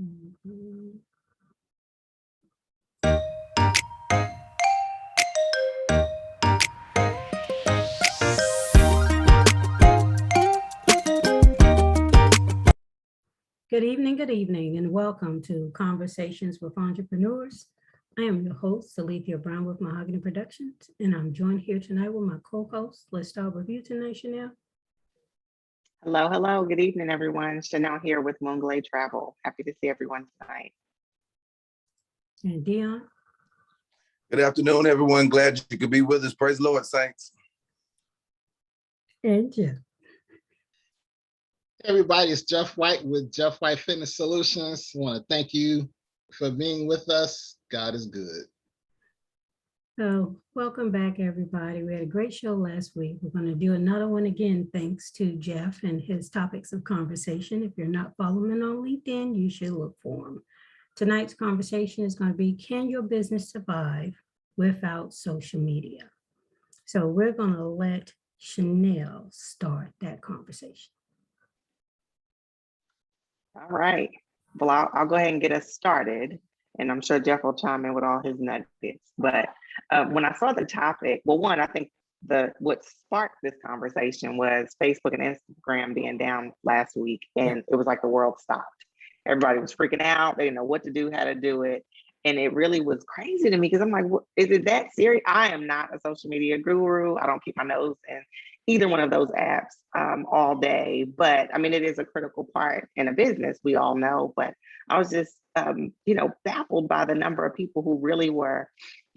Mhm. Good evening, and welcome to Conversations with Entrepreneurs. I am your host, Salethia Brown with Mahogany Productions, and I'm joined here tonight with my co-host. Let's start with you tonight, Chanel Hello, hello. Good evening, everyone. Chanel here with Moonglade Travel. Happy to see everyone tonight. and Dion. Good afternoon, everyone. Glad you could be with us. Praise the Lord, saints. And Jeff. Everybody, it's Jeff White with Jeff White Fitness Solutions. I want to thank you for being with us. God is good. So, welcome back, everybody. We had a great show last week. We're going to do another one again, thanks to Jeff and his topics of conversation. If you're not following on LinkedIn, you should look for them. Tonight's conversation is going to be, can your business survive without social media? So, we're going to let Chanel start that conversation. All right. Well, I'll go ahead and get us started. And I'm sure Jeff will chime in with all his nuggets. But when I saw the topic, well, one, I think what sparked this conversation was Facebook and Instagram being down last week. And it was like the world stopped. Everybody was freaking out. They didn't know what to do, how to do it. And it really was crazy to me because I'm like, is it that serious? I am not a social media guru. I don't keep my nose in either one of those apps all day. But I mean, it is a critical part in a business, we all know. But I was just, baffled by the number of people who really were,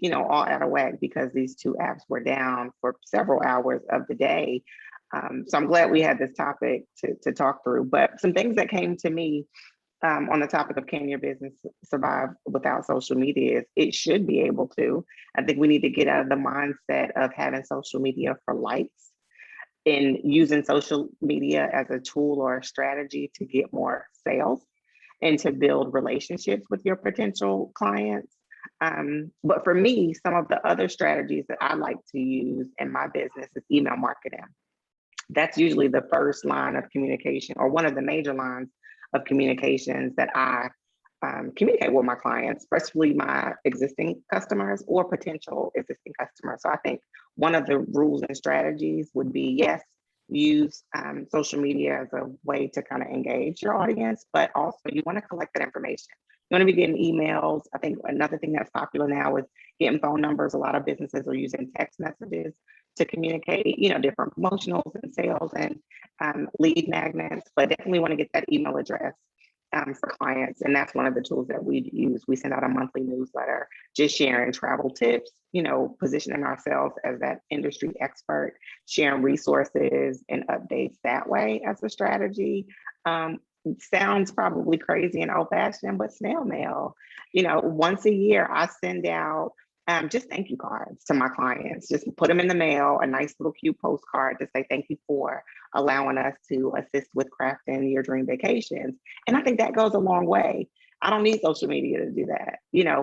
all out of whack because these two apps were down for several hours of the day. So I'm glad we had this topic to talk through. But some things that came to me on the topic of can your business survive without social media is it should be able to. I think we need to get out of the mindset of having social media for likes and using social media as a tool or a strategy to get more sales and to build relationships with your potential clients. But for me, some of the other strategies that I like to use in my business is email marketing. That's usually the first line of communication or one of the major lines of communications that I communicate with my clients, especially my existing customers or potential existing customers. So I think one of the rules and strategies would be, yes, use social media as a way to kind of engage your audience, but also you want to collect that information. You want to be getting emails. I think another thing that's popular now is getting phone numbers. A lot of businesses are using text messages to communicate, different promotionals and sales and lead magnets, but definitely want to get that email address for clients. And that's one of the tools that we use. We send out a monthly newsletter, just sharing travel tips, positioning ourselves as that industry expert, sharing resources and updates that way as a strategy. Sounds probably crazy and old fashioned, but snail mail, once a year I send out just thank you cards to my clients. Just put them in the mail, a nice little cute postcard to say thank you for allowing us to assist with crafting your dream vacations. And I think that goes a long way. I don't need social media to do that.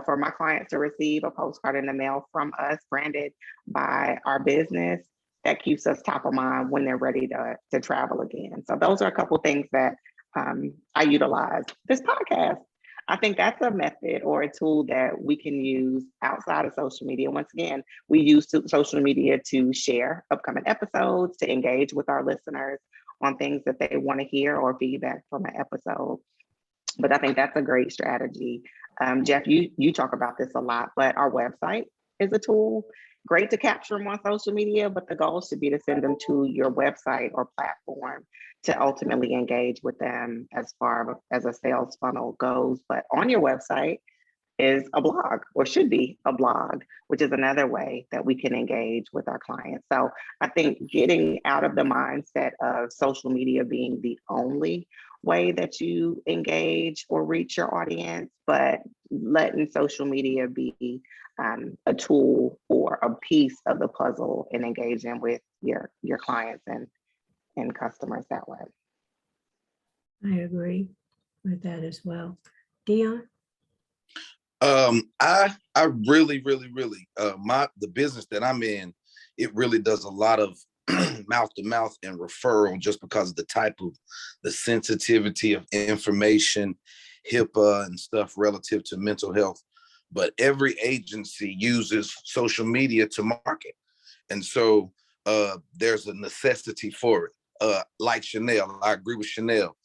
For my clients to receive a postcard in the mail from us branded by our business, that keeps us top of mind when they're ready to travel again. So those are a couple of things that I utilize. This podcast, I think that's a method or a tool that we can use outside of social media. Once again, we use social media to share upcoming episodes, to engage with our listeners on things that they want to hear or feedback from an episode. But I think that's a great strategy. Jeff, you talk about this a lot, but our website is a tool. Great to capture them on social media, but the goal should be to send them to your website or platform to ultimately engage with them as far as a sales funnel goes. But on your website is a blog or should be a blog, which is another way that we can engage with our clients. So I think getting out of the mindset of social media being the only way that you engage or reach your audience, but letting social media be a tool or a piece of the puzzle in engaging with your clients and customers that way. I agree with that as well. Dion? I really, the business that I'm in, it really does a lot of mouth to mouth and referral just because of the type of the sensitivity of information HIPAA and stuff relative to mental health. But every agency uses social media to market. And so there's a necessity for it. Like Chanel, I agree with Chanel.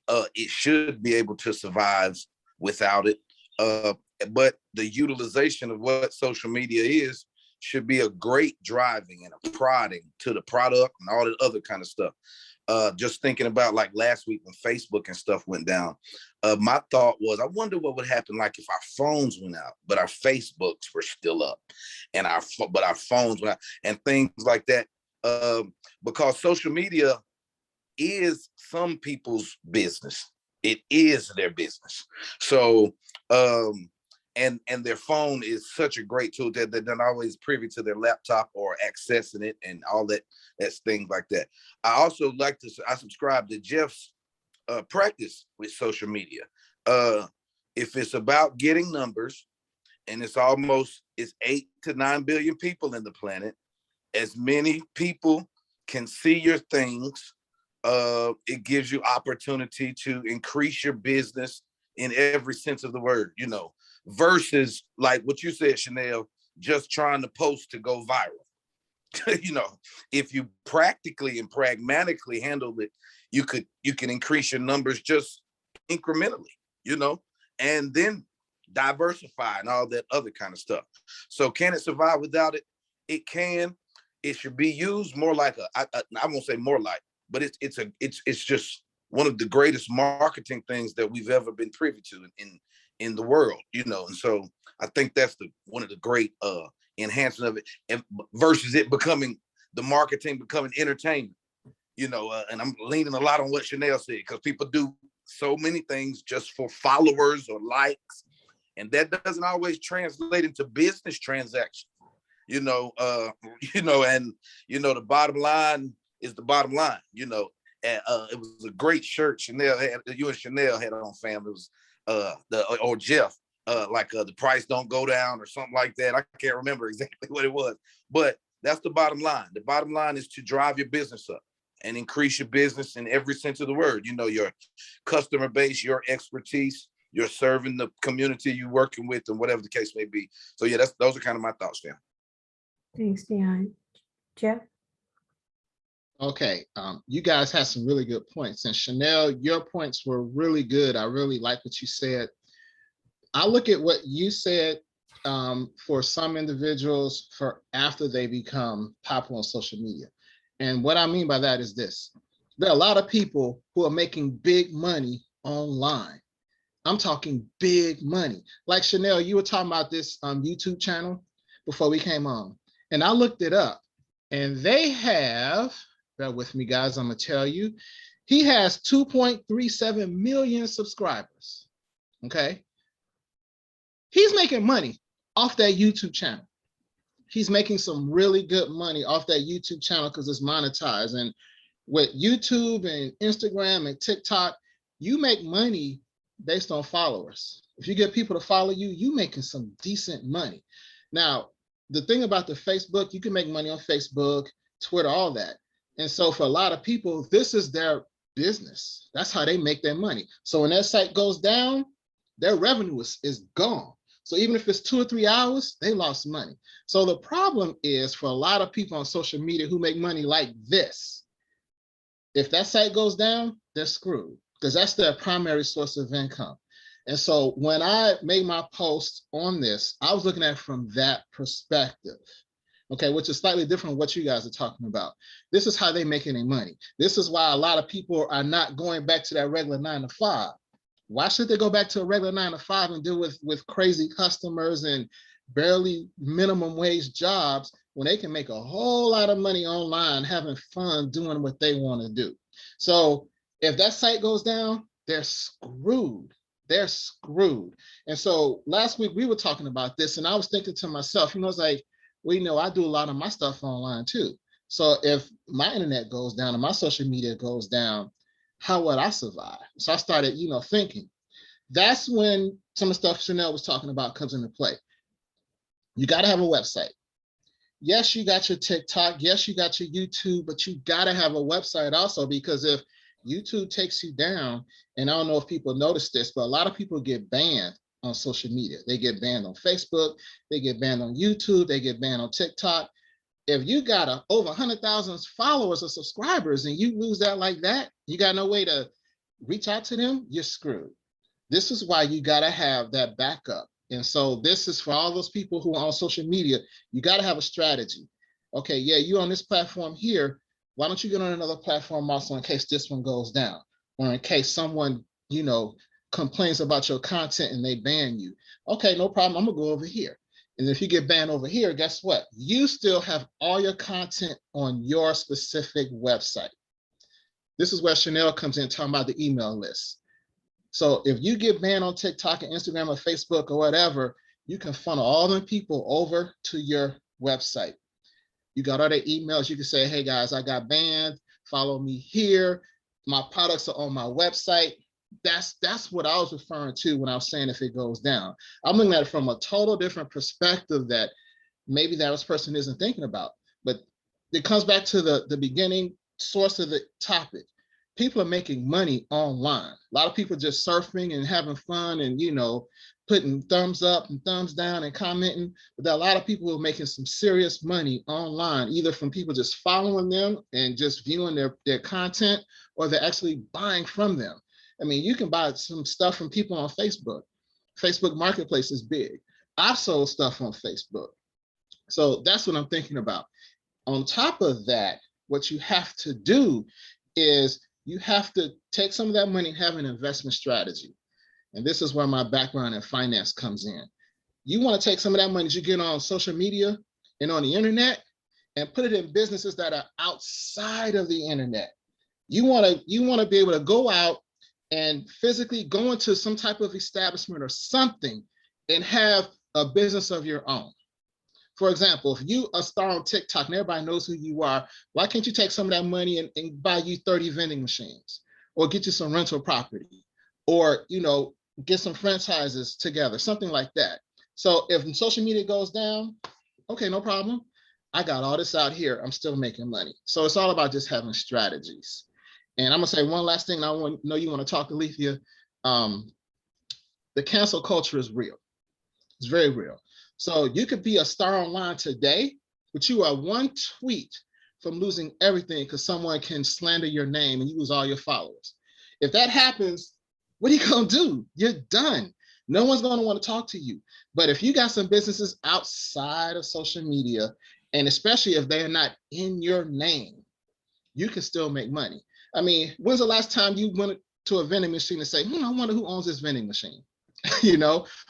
It should be able to survive without it. But the utilization of what social media is should be a great driving and a prodding to the product and all that other kind of stuff. Just thinking about like last week when Facebook and stuff went down, my thought was, I wonder what would happen like if our phones went out, but our Facebooks were still up, and our phones went out, and things like that. Because social media is some people's business. It is their business. So, and their phone is such a great tool that they're not always privy to their laptop or accessing it and all that. That's things like that. I also I subscribe to Jeff's practice with social media. If it's about getting numbers, and it's 8 to 9 billion people in the planet, as many people can see your things, it gives you opportunity to increase your business in every sense of the word, versus like what you said, Chanel, just trying to post to go viral. If you practically and pragmatically handle it, you can increase your numbers just incrementally, and then diversify and all that other kind of stuff. So can it survive without it? It can. It should be used more like I won't say more like, but it's just one of the greatest marketing things that we've ever been privy to in the world, and so I think that's one of the great enhancement of it, and versus it becoming the marketing becoming entertainment, and I'm leaning a lot on what Chanel said, because people do so many things just for followers or likes, and that doesn't always translate into business transactions, and the bottom line is the bottom line, and it was a great shirt you and Chanel had on, fam. It was or Jeff, the price don't go down or something like that. I can't remember exactly what it was, but that's the bottom line. The bottom line is to drive your business up and increase your business in every sense of the word. Your customer base, your expertise, you're serving the community you're working with, and whatever the case may be. So yeah, those are kind of my thoughts, fam. Thanks, Dion. Jeff? Okay, you guys had some really good points, and Chanel, your points were really good. I really like what you said. I look at what you said for some individuals for after they become popular on social media. And what I mean by that is this. There are a lot of people who are making big money online. I'm talking big money. Like Chanel, you were talking about this YouTube channel before we came on. And I looked it up, and they have, bear with me guys, I'm gonna tell you, he has 2.37 million subscribers, okay? He's making money off that YouTube channel. He's making some really good money off that YouTube channel because it's monetized. And with YouTube and Instagram and TikTok, you make money based on followers. If you get people to follow you, you making some decent money. Now, the thing about the Facebook, you can make money on Facebook, Twitter, all that. And so for a lot of people, this is their business. That's how they make their money. So when that site goes down, their revenue is gone. So even if it's 2 or 3 hours, they lost money. So the problem is for a lot of people on social media who make money like this, if that site goes down, they're screwed because that's their primary source of income. And so when I made my post on this, I was looking at it from that perspective, okay, which is slightly different from what you guys are talking about. This is how they're making their money. This is why a lot of people are not going back to that regular 9 to 5. Why should they go back to a regular 9 to 5 and deal with crazy customers and barely minimum wage jobs when they can make a whole lot of money online, having fun doing what they want to do? So if that site goes down, they're screwed. They're screwed. And so last week we were talking about this, and I was thinking to myself, it's like, well, I do a lot of my stuff online too. So if my internet goes down and my social media goes down, how would I survive? So I started, thinking. That's when some of the stuff Chanel was talking about comes into play. You got to have a website. Yes, you got your TikTok. Yes, you got your YouTube, but you got to have a website also, because if YouTube takes you down. And I don't know if people notice this, but a lot of people get banned on social media. They get banned on Facebook, they get banned on YouTube, they get banned on TikTok. If you got over 100,000 followers or subscribers and you lose that like that, you got no way to reach out to them, you're screwed. This is why you got to have that backup. And so this is for all those people who are on social media. You got to have a strategy. Okay, yeah, you on this platform here. Why don't you get on another platform also in case this one goes down, or in case someone, complains about your content and they ban you? Okay, no problem. I'm gonna go over here. And if you get banned over here, guess what? You still have all your content on your specific website. This is where Chanel comes in talking about the email list. So if you get banned on TikTok and Instagram or Facebook or whatever, you can funnel all them people over to your website. You got all their emails. You can say, hey guys, I got banned. Follow me here. My products are on my website. That's what I was referring to when I was saying if it goes down. I'm looking at it from a total different perspective that maybe that person isn't thinking about. But it comes back to the beginning source of the topic. People are making money online. A lot of people just surfing and having fun and, putting thumbs up and thumbs down and commenting. But there are a lot of people who are making some serious money online, either from people just following them and just viewing their content, or they're actually buying from them. I mean, you can buy some stuff from people on Facebook. Facebook Marketplace is big. I've sold stuff on Facebook. So that's what I'm thinking about. On top of that, what you have to do is you have to take some of that money and have an investment strategy. And this is where my background in finance comes in. You want to take some of that money that you get on social media and on the internet and put it in businesses that are outside of the internet. You want to be able to go out and physically go into some type of establishment or something and have a business of your own. For example, if you are a star on TikTok and everybody knows who you are, why can't you take some of that money and buy you 30 vending machines, or get you some rental property, or get some franchises together, something like that. So if social media goes down, okay, no problem. I got all this out here. I'm still making money. So it's all about just having strategies. And I'm gonna say one last thing. I know you want to talk, Alethea. The cancel culture is real. It's very real. So you could be a star online today, but you are one tweet from losing everything because someone can slander your name and you lose all your followers. If that happens, what are you gonna do? You're done. No one's gonna want to talk to you. But if you got some businesses outside of social media, and especially if they're not in your name, you can still make money. I mean, when's the last time you went to a vending machine and say, I wonder who owns this vending machine?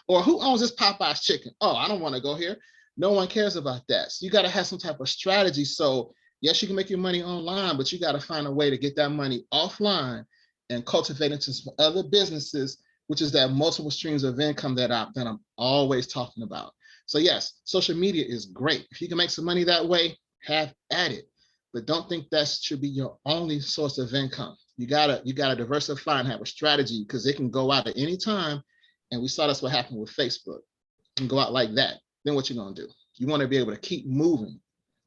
Or who owns this Popeye's chicken? Oh, I don't want to go here. No one cares about that. So you got to have some type of strategy. So yes, you can make your money online, but you got to find a way to get that money offline and cultivate into some other businesses, which is that multiple streams of income that I'm always talking about. So yes, social media is great. If you can make some money that way, have at it. But don't think that should be your only source of income. You gotta diversify and have a strategy, because it can go out at any time. And we saw that's what happened with Facebook. It can go out like that. Then what you gonna do? You want to be able to keep moving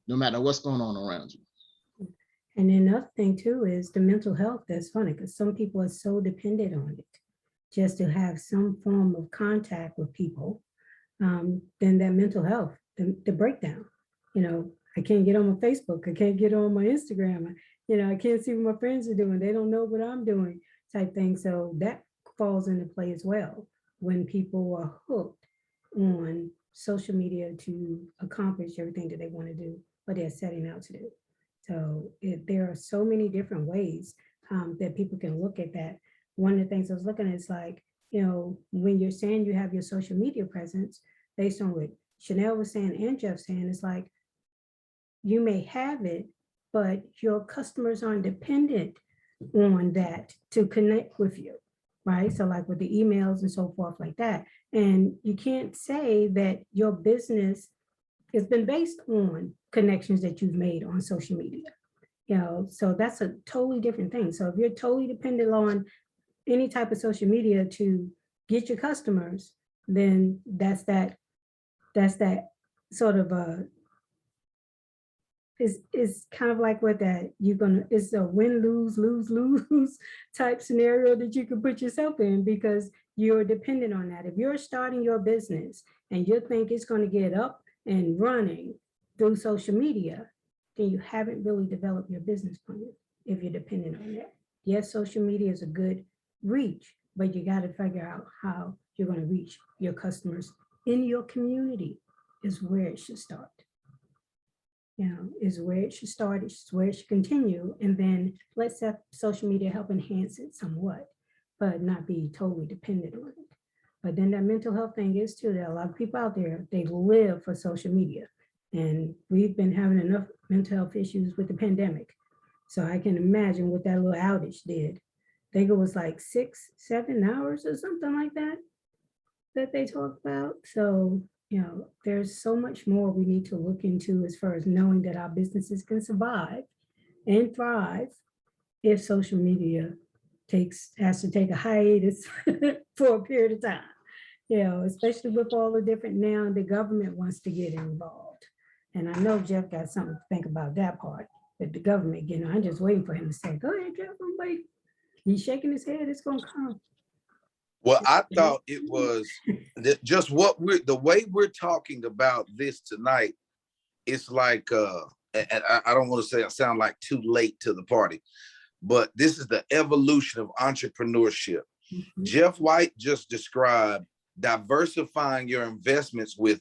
no matter what's going on around you. And another thing too is the mental health. That's funny because some people are so dependent on it just to have some form of contact with people. Then that mental health, the breakdown, I can't get on my Facebook. I can't get on my Instagram. I can't see what my friends are doing. They don't know what I'm doing, type thing. So that falls into play as well when people are hooked on social media to accomplish everything that they want to do, what they're setting out to do. So there are so many different ways that people can look at that. One of the things I was looking at is like, when you're saying you have your social media presence, based on what Chanel was saying and Jeff saying, it's like, you may have it, but your customers aren't dependent on that to connect with you, right? So like with the emails and so forth like that. And you can't say that your business has been based on connections that you've made on social media. So that's a totally different thing. So if you're totally dependent on any type of social media to get your customers, then that's that sort of it's kind of like what that it's a win, lose, lose, lose type scenario that you can put yourself in because you're dependent on that. If you're starting your business and you think it's going to get up and running through social media, then you haven't really developed your business plan if you're dependent on that. Yes, social media is a good reach, but you got to figure out how you're going to reach your customers in your community is where it should start. Is where it should start, it's where it should continue, and then let's have social media help enhance it somewhat, but not be totally dependent on it. But then that mental health thing is too, there are a lot of people out there, they live for social media. And we've been having enough mental health issues with the pandemic. So I can imagine what that little outage did. I think it was like 6-7 hours or something like that they talked about. So there's so much more we need to look into as far as knowing that our businesses can survive and thrive if social media has to take a hiatus for a period of time, especially with all the different now the government wants to get involved. And I know Jeff got something to think about that part, but the government, I'm just waiting for him to say, go ahead, Jeff, I'm waiting. He's shaking his head, it's gonna come. Well, I thought it was just the way we're talking about this tonight. It's like, and I don't want to say I sound like too late to the party, but this is the evolution of entrepreneurship. Mm-hmm. Jeff White just described diversifying your investments with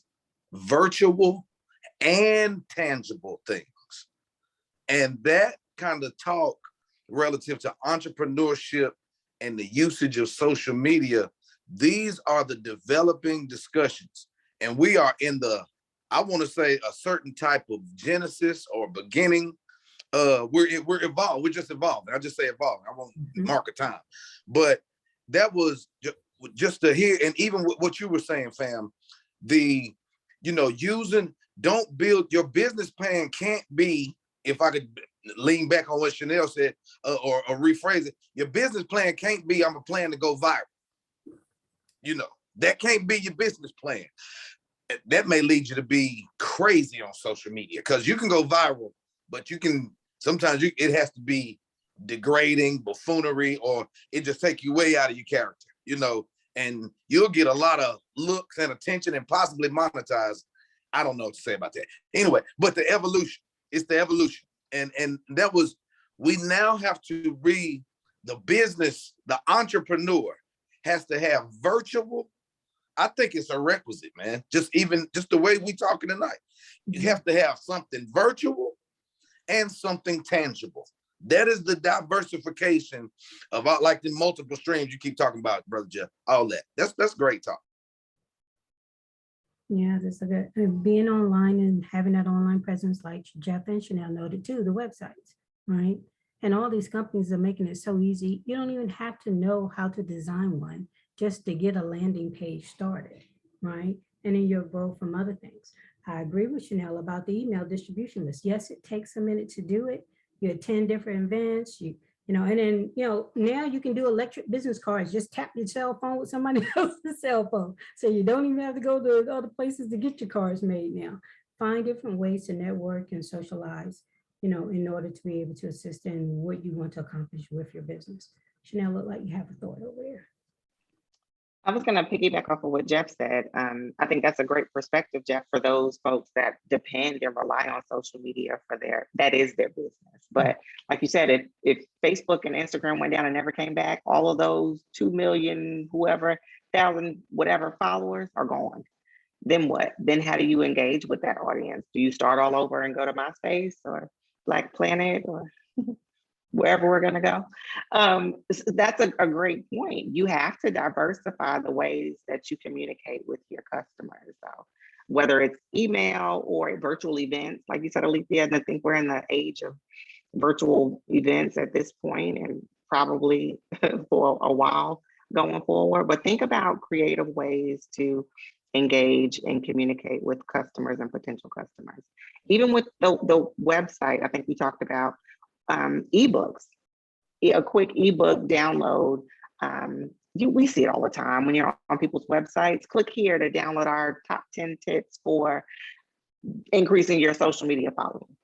virtual and tangible things. And that kind of talk relative to entrepreneurship and the usage of social media, these are the developing discussions. And we are in I want to say a certain type of genesis or beginning. We're evolved. We're just evolving. I just say evolving. I won't mark a time. But that was just to hear, and even what you were saying, fam, don't build your business plan can't be, if I could lean back on what Chanel said, or rephrase it, your business plan can't be, I'm a plan to go viral. That can't be your business plan. That may lead you to be crazy on social media because you can go viral, but sometimes it has to be degrading, buffoonery, or it just take you way out of your character, and you'll get a lot of looks and attention and possibly monetize. I don't know what to say about that. Anyway, but the evolution, it's the evolution. And that was, we now have to read the business, the entrepreneur has to have virtual. I think it's a requisite, man. Just the way we talking tonight, you have to have something virtual and something tangible. That is the diversification of like the multiple streams you keep talking about, Brother Jeff, all that. That's great talk. Yeah, that's being online and having that online presence, like Jeff and Chanel noted too, the websites, right? And all these companies are making it so easy. You don't even have to know how to design one just to get a landing page started, right? And then you'll grow from other things. I agree with Chanel about the email distribution list. Yes, it takes a minute to do it. You attend different events, and then, now you can do electric business cards. Just tap your cell phone with somebody else's cell phone. So you don't even have to go to other places to get your cards made now. Find different ways to network and socialize, in order to be able to assist in what you want to accomplish with your business. Chanel, look like you have a thought over there. I was going to piggyback off of what Jeff said. I think that's a great perspective, Jeff, for those folks that depend and rely on social media that is their business. But like you said, if Facebook and Instagram went down and never came back, all of those 2 million, thousand, whatever followers are gone. Then what? Then how do you engage with that audience? Do you start all over and go to MySpace or Black Planet or wherever we're going to go? That's a great point. You have to diversify the ways that you communicate with your customers. So whether it's email or virtual events, like you said, Alethea, I think we're in the age of virtual events at this point and probably for a while going forward. But think about creative ways to engage and communicate with customers and potential customers. Even with the website, I think we talked about ebooks, a quick ebook download. We see it all the time when you're on people's websites. Click here to download our top 10 tips for increasing your social media following.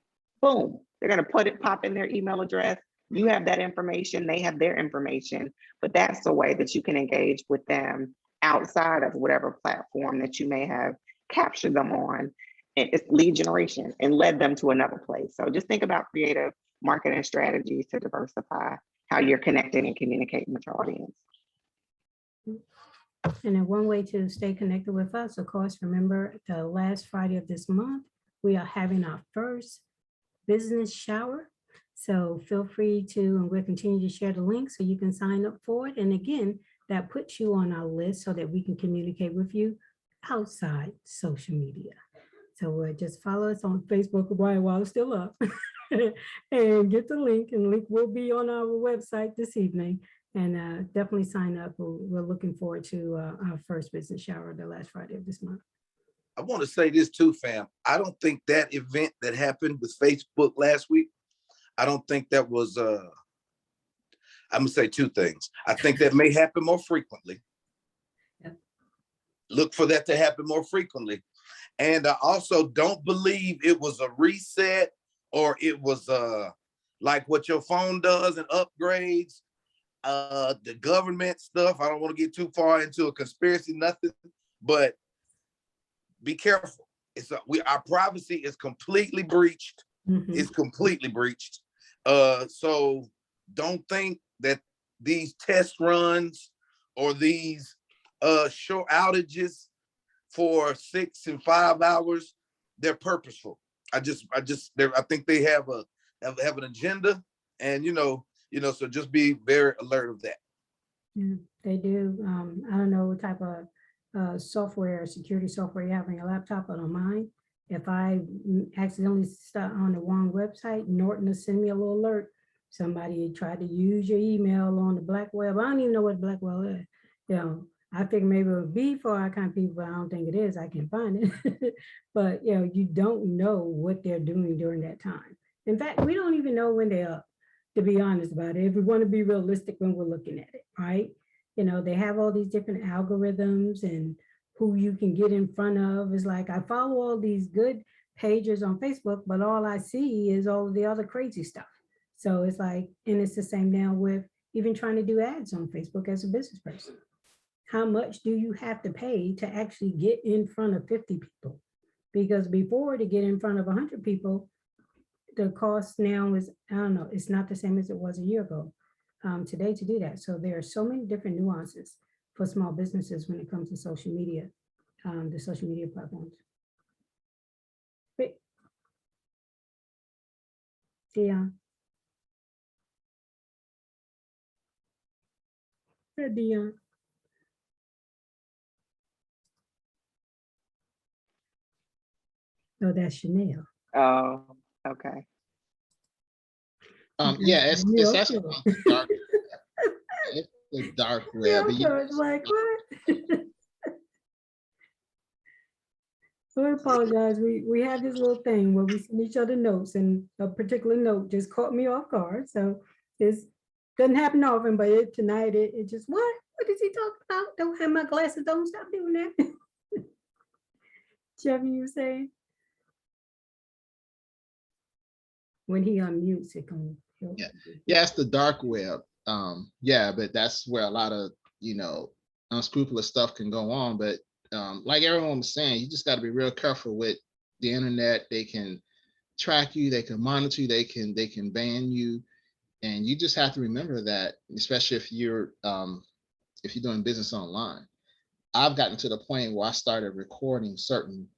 boom, they're gonna pop in their email address. You have that information, they have their information, but that's the way that you can engage with them outside of whatever platform that you may have captured them on. And it's lead generation and led them to another place. So just think about creative marketing strategies to diversify how you're connecting and communicating with your audience. And then one way to stay connected with us, of course, remember the last Friday of this month, we are having our first business shower. So feel free to, and we'll continue to share the link so you can sign up for it. And again, that puts you on our list so that we can communicate with you outside social media. So just follow us on Facebook while it's still up and get the link, and the link will be on our website this evening. And definitely sign up. We're looking forward to our first business shower the last Friday of this month. I want to say this too, fam. I don't think that event that happened with Facebook last week, I don't think that was, I'm gonna say two things. I think that may happen more frequently. Yep. Look for that to happen more frequently. And I also don't believe it was a reset, or it was like what your phone does and upgrades, the government stuff. I don't want to get too far into a conspiracy, nothing, but be careful. Our privacy is completely breached. Mhm. It's completely breached. So don't think that these test runs or these short outages for 6 and 5 hours, they're purposeful. I think they have an agenda, and so just be very alert of that. Yeah, they do. I don't know what type of software, security software you have on your laptop, but on mine, if I accidentally start on the wrong website, Norton will send me a little alert. Somebody tried to use your email on the black web. I don't even know what black web is. I think maybe it would be for our kind of people, but I don't think it is. I can find it. But you don't know what they're doing during that time. In fact, we don't even know when they're up, to be honest about it, if we want to be realistic when we're looking at it, right? They have all these different algorithms and who you can get in front of. It's like I follow all these good pages on Facebook, but all I see is all of the other crazy stuff. So it's like, and it's the same now with even trying to do ads on Facebook as a business person. How much do you have to pay to actually get in front of 50 people? Because before, to get in front of 100 people, the cost now is, I don't know, it's not the same as it was a year ago today to do that. So there are so many different nuances for small businesses when it comes to social media, the social media platforms. But, Dion. Hey, Dion. Oh, that's Chanel. Oh, okay. Yeah, it's Yeah, actually okay. dark. It's the dark web. Yeah, I was like, what? So I apologize. We have this little thing where we send each other notes, and a particular note just caught me off guard. So this doesn't happen often, but tonight it just, what? What is he talking about? Don't have my glasses. Don't stop doing that. Jeff, you were saying? When he unmutes, it can. Yeah, it's the dark web. Yeah, but that's where a lot of unscrupulous stuff can go on. But like everyone was saying, you just got to be real careful with the internet. They can track you, they can monitor you, they can ban you, and you just have to remember that, especially if you're doing business online. I've gotten to the point where I started recording certain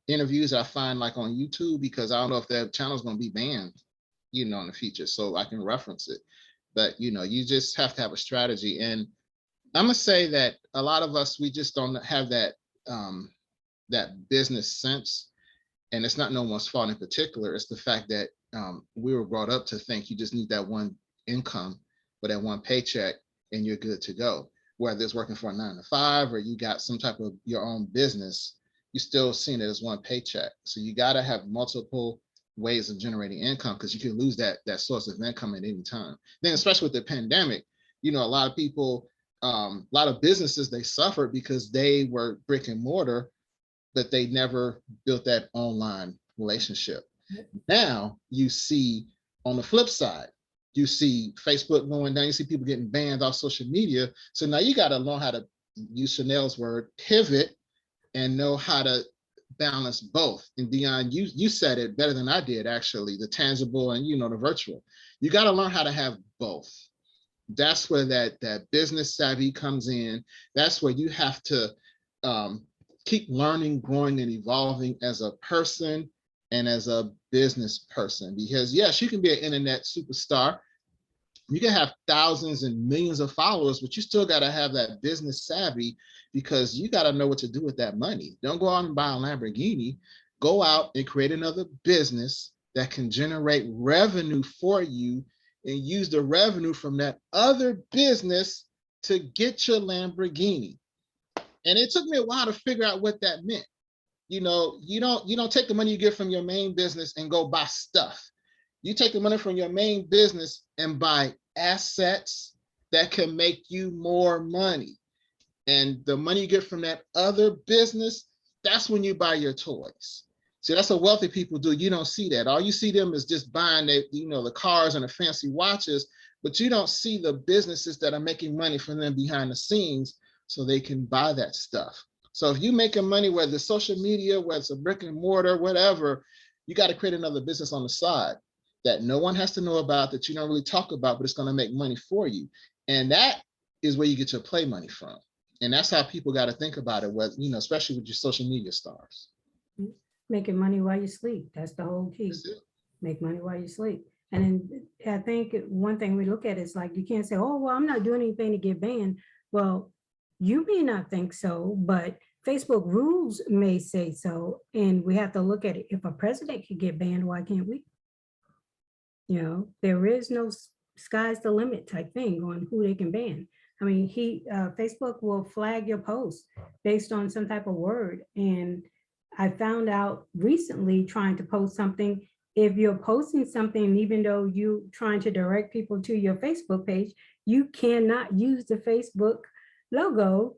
interviews that I find like on YouTube, because I don't know if that channel's going to be banned, in the future, so I can reference it. But you just have to have a strategy. And I'm gonna say that a lot of us, we just don't have that that business sense. And it's not no one's fault in particular. It's the fact that we were brought up to think you just need that one income or that one paycheck and you're good to go. Whether it's working for a 9 to 5 or you got some type of your own business, you still seeing it as one paycheck. So you got to have multiple ways of generating income, because you can lose that source of income at any time. Then, especially with the pandemic, a lot of people, a lot of businesses, they suffered because they were brick and mortar, but they never built that online relationship. Now you see on the flip side, you see Facebook going down, you see people getting banned off social media. So now you got to learn how to use Chanel's word, pivot, and know how to balance both. And Dion, you said it better than I did, actually, the tangible and the virtual. You got to learn how to have both. That's where that business savvy comes in. That's where you have to keep learning, growing, and evolving as a person and as a business person. Because yes, you can be an internet superstar. You can have thousands and millions of followers, but you still got to have that business savvy, because you got to know what to do with that money. Don't go out and buy a Lamborghini. Go out and create another business that can generate revenue for you, and use the revenue from that other business to get your Lamborghini. And it took me a while to figure out what that meant. You don't take the money you get from your main business and go buy stuff. You take the money from your main business and buy assets that can make you more money. And the money you get from that other business, that's when you buy your toys. See, that's what wealthy people do. You don't see that. All you see them is just buying the cars and the fancy watches, but you don't see the businesses that are making money from them behind the scenes so they can buy that stuff. So if you're making money, whether it's social media, whether it's a brick and mortar, whatever, you got to create another business on the side that no one has to know about, that you don't really talk about, but it's going to make money for you. And that is where you get your play money from. And that's how people got to think about it, especially with your social media stars. Making money while you sleep. That's the whole key. Make money while you sleep. And then I think one thing we look at is like, you can't say, oh, well, I'm not doing anything to get banned. Well, you may not think so, but Facebook rules may say so. And we have to look at it. If a president could get banned, why can't we? There is no sky's the limit type thing on who they can ban. I mean, Facebook will flag your post based on some type of word. And I found out recently, trying to post something, if you're posting something, even though you're trying to direct people to your Facebook page, you cannot use the Facebook logo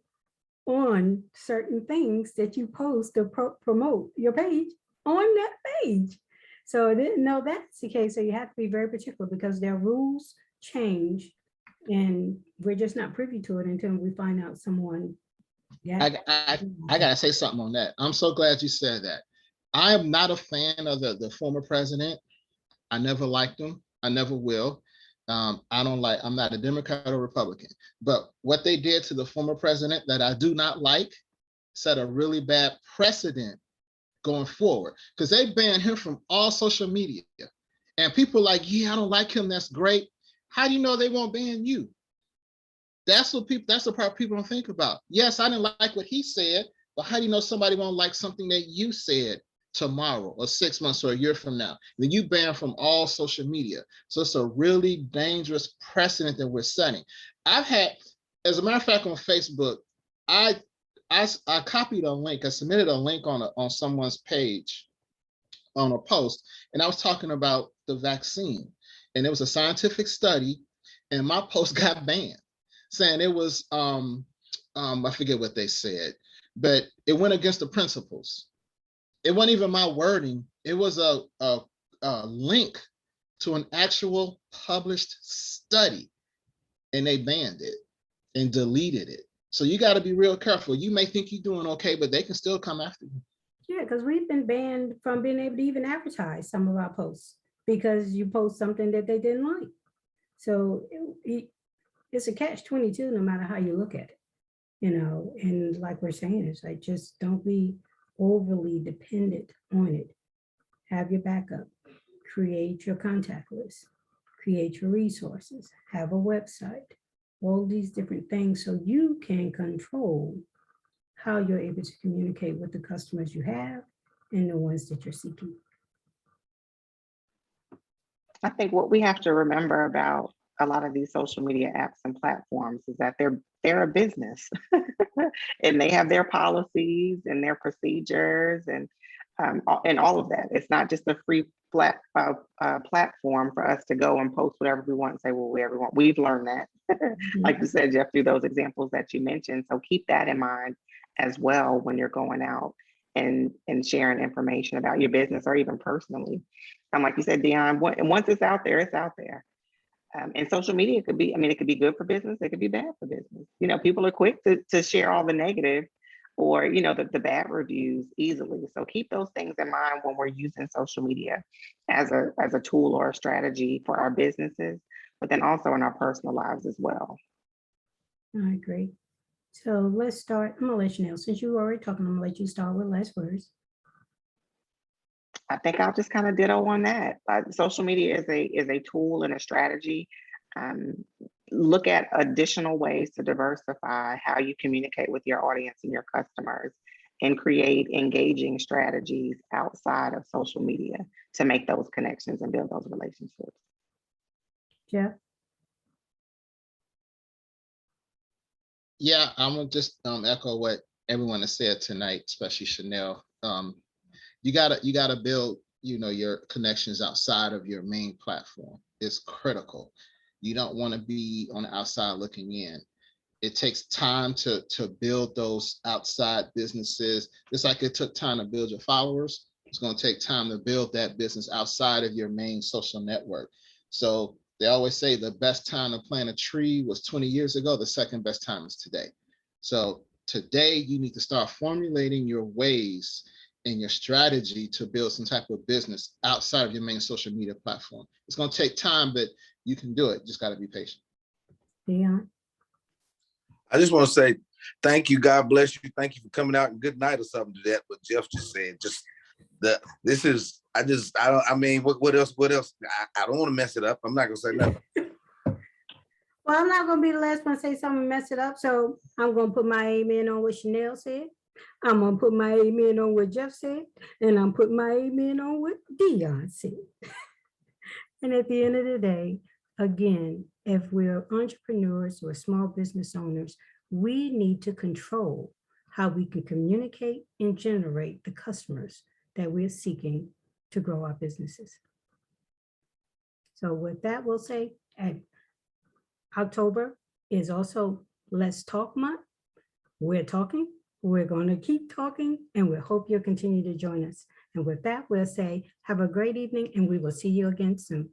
on certain things that you post to promote your page on that page. So I didn't know that's the case. So you have to be very particular, because their rules change and we're just not privy to it until we find out someone. I gotta say something on that. I'm so glad you said that. I am not a fan of the former president. I never liked him. I never will. I'm not a Democrat or Republican, but what they did to the former president that I do not like set a really bad precedent going forward, because they banned him from all social media. And people like, yeah, I don't like him. That's great. How do you know they won't ban you? That's the part people don't think about. Yes, I didn't like what he said, but how do you know somebody won't like something that you said tomorrow or 6 months or a year from now? Then you ban from all social media. So it's a really dangerous precedent that we're setting. As a matter of fact, on Facebook, I copied a link. I submitted a link on someone's page on a post, and I was talking about the vaccine, and it was a scientific study, and my post got banned, saying it was I forget what they said, but it went against the principles. It wasn't even my wording. It was a link to an actual published study, and they banned it and deleted it. So you got to be real careful. You may think you're doing okay, but they can still come after you. Yeah, because we've been banned from being able to even advertise some of our posts because you post something that they didn't like. So it's a catch-22 no matter how you look at it, and like we're saying, it's like, just don't be overly dependent on it. Have your backup, create your contact list, create your resources, have a website, all these different things so you can control how you're able to communicate with the customers you have and the ones that you're seeking. I think what we have to remember about a lot of these social media apps and platforms is that they're a business and they have their policies and their procedures and all of that. It's not just a free platform for us to go and post whatever we want and say whatever we want. We've learned that, like you said, Jeff, through those examples that you mentioned. So keep that in mind as well when you're going out and sharing information about your business or even personally. Like you said, Dion, once it's out there, it's out there. And social media could be, I mean, it could be good for business, it could be bad for business. You know, people are quick to share all the negative or, you know, the bad reviews easily. So keep those things in mind when we're using social media as a tool or a strategy for our businesses, but then also in our personal lives as well. I agree. So let's start. I'm gonna let you know, since you were already talking, I'm gonna let you start with last words. I think I'll just kind of ditto on that. Social media is a tool and a strategy. Look at additional ways to diversify how you communicate with your audience and your customers, and create engaging strategies outside of social media to make those connections and build those relationships. Jeff? Yeah, I'm gonna just echo what everyone has said tonight, especially Chanel. You gotta build, you know, your connections outside of your main platform. It's critical. You don't want to be on the outside looking in. It takes time to build those outside businesses. Just like it took time to build your followers, it's going to take time to build that business outside of your main social network. So they always say the best time to plant a tree was 20 years ago. The second best time is today. So today you need to start formulating your ways and your strategy to build some type of business outside of your main social media platform. It's going to take time, but you can do it. Just got to be patient. Dion? I just want to say thank you. God bless you. Thank you for coming out, and good night or something to that. What Jeff just said, just this is, I mean, what else? I don't want to mess it up. I'm not going to say nothing. Well, I'm not gonna be the last one to say something and mess it up, so I'm gonna put my amen on what Chanel said. I'm gonna put my amen on what Jeff said, and I'm putting my amen on what Dion said. And at the end of the day, again, if we're entrepreneurs or small business owners, we need to control how we can communicate and generate the customers that we're seeking to grow our businesses. So with that, we'll say, October is also Let's Talk Month. We're talking, we're going to keep talking, and we hope you'll continue to join us. And with that, we'll say, have a great evening, and we will see you again soon.